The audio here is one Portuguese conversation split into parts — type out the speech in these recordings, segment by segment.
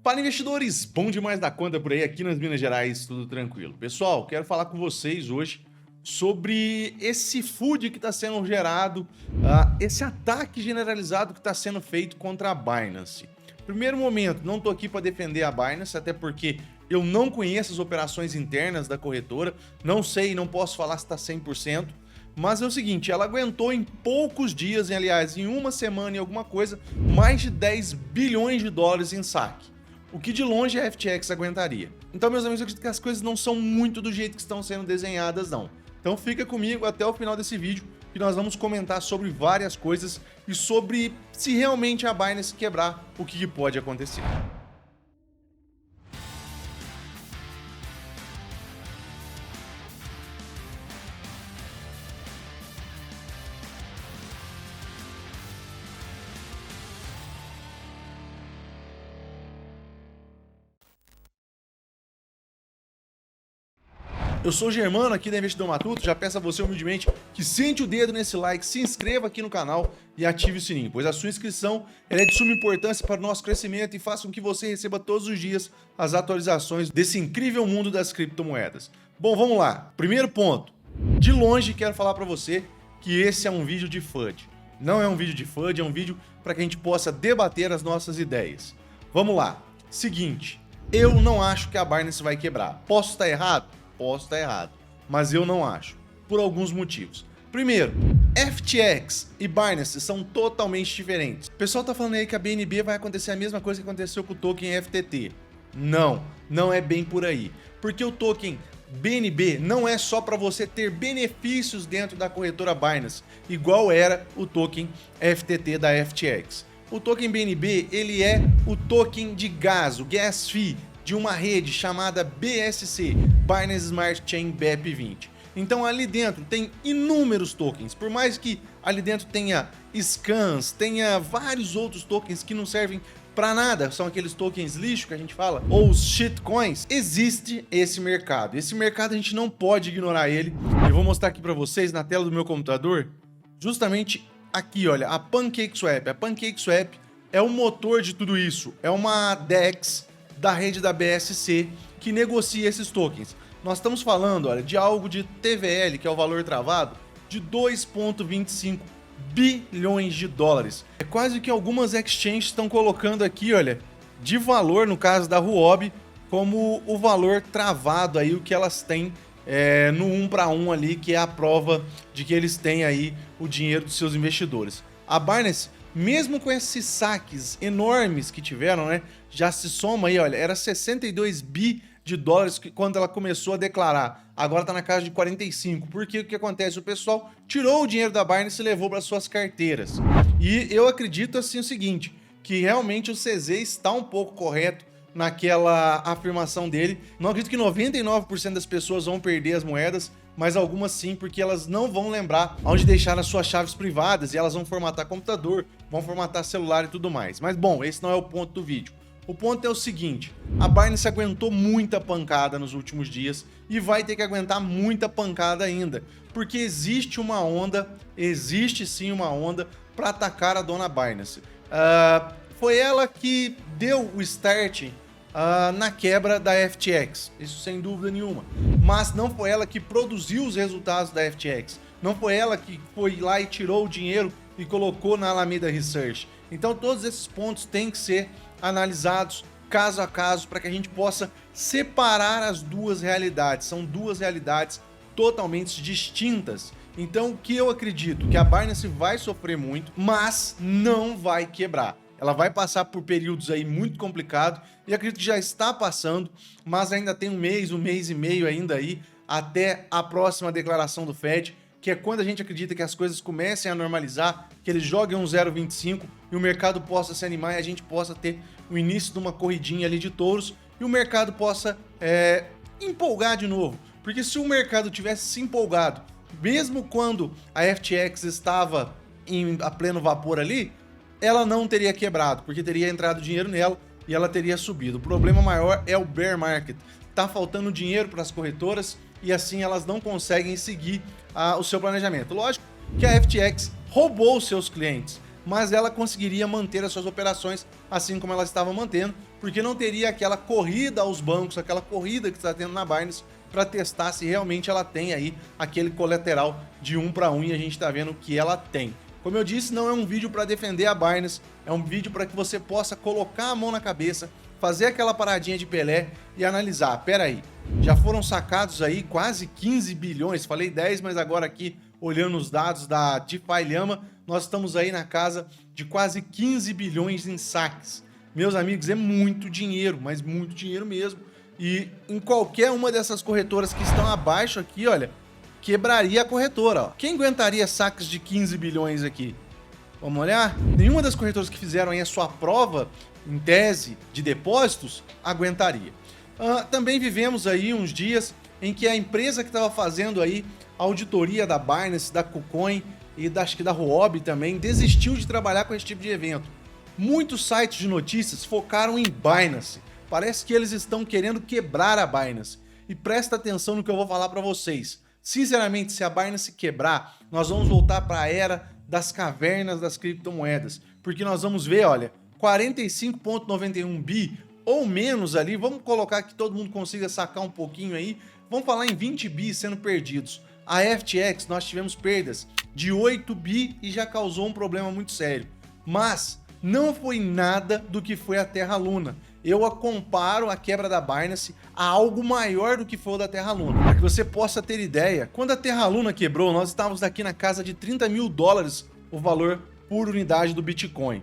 Fala, investidores! Bom demais da conta por aí, aqui nas Minas Gerais, tudo tranquilo. Pessoal, quero falar com vocês hoje sobre esse FUD que está sendo gerado, esse ataque generalizado que está sendo feito contra a Binance. Primeiro momento, não estou aqui para defender a Binance, até porque eu não conheço as operações internas da corretora, não sei, não posso falar se está 100%, mas é o seguinte, ela aguentou em poucos dias, aliás, em uma semana e alguma coisa, mais de 10 bilhões de dólares em saque. O que de longe a FTX aguentaria. Então, meus amigos, eu acredito que as coisas não são muito do jeito que estão sendo desenhadas, não. Então fica comigo até o final desse vídeo, que nós vamos comentar sobre várias coisas e sobre se realmente a Binance quebrar, o que pode acontecer. Eu sou o Germano aqui da Investidor Matuto, já peço a você humildemente que sente o dedo nesse like, se inscreva aqui no canal e ative o sininho, pois a sua inscrição é de suma importância para o nosso crescimento e faça com que você receba todos os dias as atualizações desse incrível mundo das criptomoedas. Bom, vamos lá. Primeiro ponto, de longe quero falar para você que esse é um vídeo de FUD. Não é um vídeo de FUD, é um vídeo para que a gente possa debater as nossas ideias. Vamos lá. Seguinte, eu não acho que a Binance vai quebrar. Posso estar errado? Posso estar errado, mas eu não acho, por alguns motivos. Primeiro, FTX e Binance são totalmente diferentes. O pessoal tá falando aí que a BNB vai acontecer a mesma coisa que aconteceu com o token FTT. Não, não é bem por aí. Porque o token BNB não é só para você ter benefícios dentro da corretora Binance, igual era o token FTT da FTX. O token BNB, ele é o token de gás, o gas fee, de uma rede chamada BSC, Binance Smart Chain BEP20. Então ali dentro tem inúmeros tokens, por mais que ali dentro tenha scans, tenha vários outros tokens que não servem para nada, são aqueles tokens lixo que a gente fala, ou os shitcoins, existe esse mercado. Esse mercado a gente não pode ignorar ele. Eu vou mostrar aqui para vocês na tela do meu computador, justamente aqui, olha, a PancakeSwap. A PancakeSwap é o motor de tudo isso, é uma DEX da rede da BSC que negocia esses tokens. Nós estamos falando, olha, de algo de TVL, que é o valor travado, de 2,25 bilhões de dólares. É quase que algumas exchanges estão colocando aqui, olha, de valor, no caso da Huobi, como o valor travado aí, o que elas têm no 1 para 1 ali, que é a prova de que eles têm aí o dinheiro dos seus investidores. A Binance, mesmo com esses saques enormes que tiveram, né, já se soma aí, olha, era 62 bi de dólares quando ela começou a declarar. Agora tá na casa de 45. Porque o que acontece? O pessoal tirou o dinheiro da Binance e levou para suas carteiras. E eu acredito assim o seguinte, que realmente o CZ está um pouco correto naquela afirmação dele. Não acredito que 99% das pessoas vão perder as moedas, mas algumas sim, porque elas não vão lembrar onde deixar as suas chaves privadas e elas vão formatar computador, vão formatar celular e tudo mais. Mas bom, esse não é o ponto do vídeo. O ponto é o seguinte, a Binance aguentou muita pancada nos últimos dias e vai ter que aguentar muita pancada ainda, porque existe uma onda, existe sim uma onda para atacar a dona Binance. Foi ela que deu o start na quebra da FTX, isso sem dúvida nenhuma, mas não foi ela que produziu os resultados da FTX, não foi ela que foi lá e tirou o dinheiro e colocou na Alameda Research. Então todos esses pontos têm que ser analisados caso a caso para que a gente possa separar as duas realidades. São duas realidades totalmente distintas. Então o que eu acredito? Que a Binance vai sofrer muito, mas não vai quebrar. Ela vai passar por períodos aí muito complicados e acredito que já está passando, mas ainda tem um mês e meio ainda aí até a próxima declaração do Fed, que é quando a gente acredita que as coisas comecem a normalizar, que eles joguem um 0,25 e o mercado possa se animar e a gente possa ter o início de uma corridinha ali de touros e o mercado possa empolgar de novo. Porque se o mercado tivesse se empolgado, mesmo quando a FTX estava a pleno vapor ali, ela não teria quebrado, porque teria entrado dinheiro nela e ela teria subido. O problema maior é o bear market. Tá faltando dinheiro para as corretoras e assim elas não conseguem seguir o seu planejamento. Lógico que a FTX roubou os seus clientes, mas ela conseguiria manter as suas operações assim como ela estava mantendo, porque não teria aquela corrida aos bancos, aquela corrida que está tendo na Binance para testar se realmente ela tem aí aquele colateral de 1 para 1 e a gente está vendo que ela tem. Como eu disse, não é um vídeo para defender a Binance, é um vídeo para que você possa colocar a mão na cabeça, fazer aquela paradinha de Pelé e analisar. Pera aí, já foram sacados aí quase 15 bilhões, falei 10, mas agora aqui, olhando os dados da DeFi Llama, nós estamos aí na casa de quase 15 bilhões em saques. Meus amigos, é muito dinheiro, mas muito dinheiro mesmo. E em qualquer uma dessas corretoras que estão abaixo aqui, olha, quebraria a corretora. Ó. Quem aguentaria saques de 15 bilhões aqui? Vamos olhar? Nenhuma das corretoras que fizeram aí a sua prova, em tese, de depósitos, aguentaria. Também vivemos aí uns dias em que a empresa que estava fazendo aí a auditoria da Binance, da KuCoin e acho que da Huobi também, desistiu de trabalhar com esse tipo de evento. Muitos sites de notícias focaram em Binance. Parece que eles estão querendo quebrar a Binance. E presta atenção no que eu vou falar para vocês. Sinceramente, se a Binance quebrar, nós vamos voltar para a era das cavernas das criptomoedas. Porque nós vamos ver, olha, 45,91 bi ou menos ali, vamos colocar que todo mundo consiga sacar um pouquinho aí, vamos falar em 20 bi sendo perdidos. A FTX, nós tivemos perdas de 8 bi e já causou um problema muito sério. Mas não foi nada do que foi a Terra Luna. Eu comparo a quebra da Binance a algo maior do que foi o da Terra Luna. Para que você possa ter ideia, quando a Terra Luna quebrou, nós estávamos aqui na casa de 30 mil dólares o valor por unidade do Bitcoin.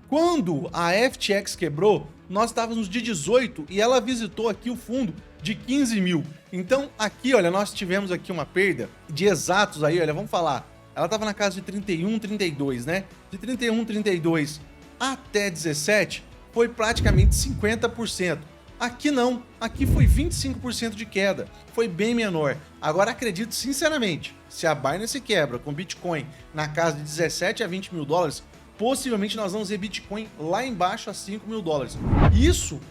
Quando a FTX quebrou, nós estávamos de 18 e ela visitou aqui o fundo de 15 mil. Então aqui, olha, nós tivemos aqui uma perda de exatos aí, olha, vamos falar. Ela estava na casa de 31, 32, né? De 31, 32 até 17 foi praticamente 50%. Aqui não, aqui foi 25% de queda, foi bem menor. Agora acredito sinceramente, se a Binance quebra com Bitcoin na casa de 17 a 20 mil dólares, possivelmente nós vamos ver Bitcoin lá embaixo a 5 mil dólares. Isso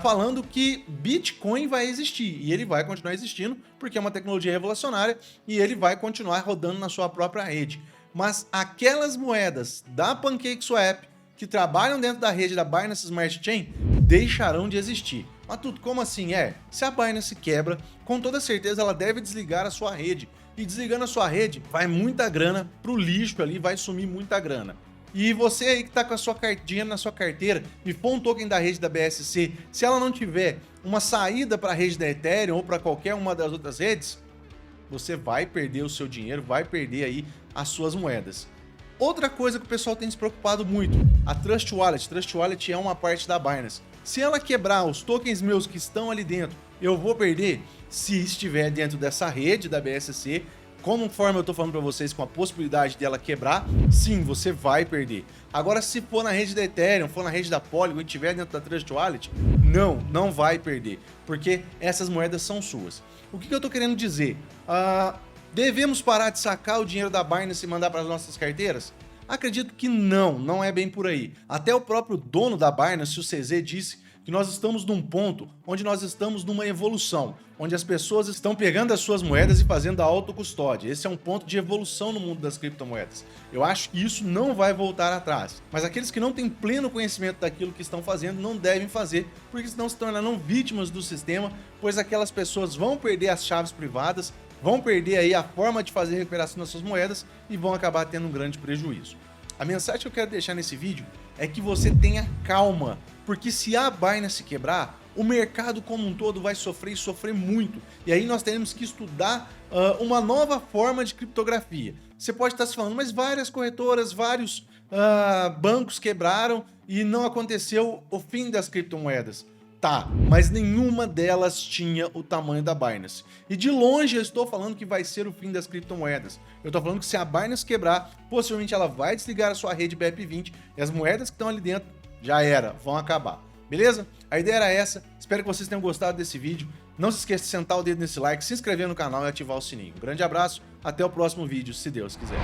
falando que Bitcoin vai existir, e ele vai continuar existindo, porque é uma tecnologia revolucionária, e ele vai continuar rodando na sua própria rede. Mas aquelas moedas da PancakeSwap, que trabalham dentro da rede da Binance Smart Chain, deixarão de existir. Mas tudo como assim? Se a Binance quebra, com toda certeza ela deve desligar a sua rede. E desligando a sua rede, vai muita grana pro lixo ali, vai sumir muita grana. E você aí que tá com a sua dinheiro na sua carteira e for um token da rede da BSC, se ela não tiver uma saída para a rede da Ethereum ou para qualquer uma das outras redes, você vai perder o seu dinheiro, vai perder aí as suas moedas. Outra coisa que o pessoal tem se preocupado muito, a Trust Wallet. Trust Wallet é uma parte da Binance. Se ela quebrar os tokens meus que estão ali dentro, eu vou perder? Se estiver dentro dessa rede da BSC, conforme eu estou falando para vocês com a possibilidade dela quebrar, sim, você vai perder. Agora, se for na rede da Ethereum, for na rede da Polygon e estiver dentro da Trust Wallet, não vai perder, porque essas moedas são suas. O que eu estou querendo dizer? Devemos parar de sacar o dinheiro da Binance e mandar para as nossas carteiras? Acredito que não é bem por aí. Até o próprio dono da Binance, o CZ, disse que nós estamos num ponto onde nós estamos numa evolução, onde as pessoas estão pegando as suas moedas e fazendo a autocustódia. Esse é um ponto de evolução no mundo das criptomoedas. Eu acho que isso não vai voltar atrás. Mas aqueles que não têm pleno conhecimento daquilo que estão fazendo não devem fazer, porque senão se tornarão vítimas do sistema, pois aquelas pessoas vão perder as chaves privadas, vão perder aí a forma de fazer recuperação das suas moedas e vão acabar tendo um grande prejuízo. A mensagem que eu quero deixar nesse vídeo é que você tenha calma, porque se a Binance quebrar, o mercado como um todo vai sofrer e sofrer muito. E aí nós teremos que estudar uma nova forma de criptografia. Você pode estar se falando, mas várias corretoras, vários bancos quebraram e não aconteceu o fim das criptomoedas. Tá, mas nenhuma delas tinha o tamanho da Binance. E de longe eu estou falando que vai ser o fim das criptomoedas. Eu estou falando que se a Binance quebrar, possivelmente ela vai desligar a sua rede BEP20 e as moedas que estão ali dentro já vão acabar. Beleza? A ideia era essa. Espero que vocês tenham gostado desse vídeo. Não se esqueça de sentar o dedo nesse like, se inscrever no canal e ativar o sininho. Um grande abraço, até o próximo vídeo, se Deus quiser.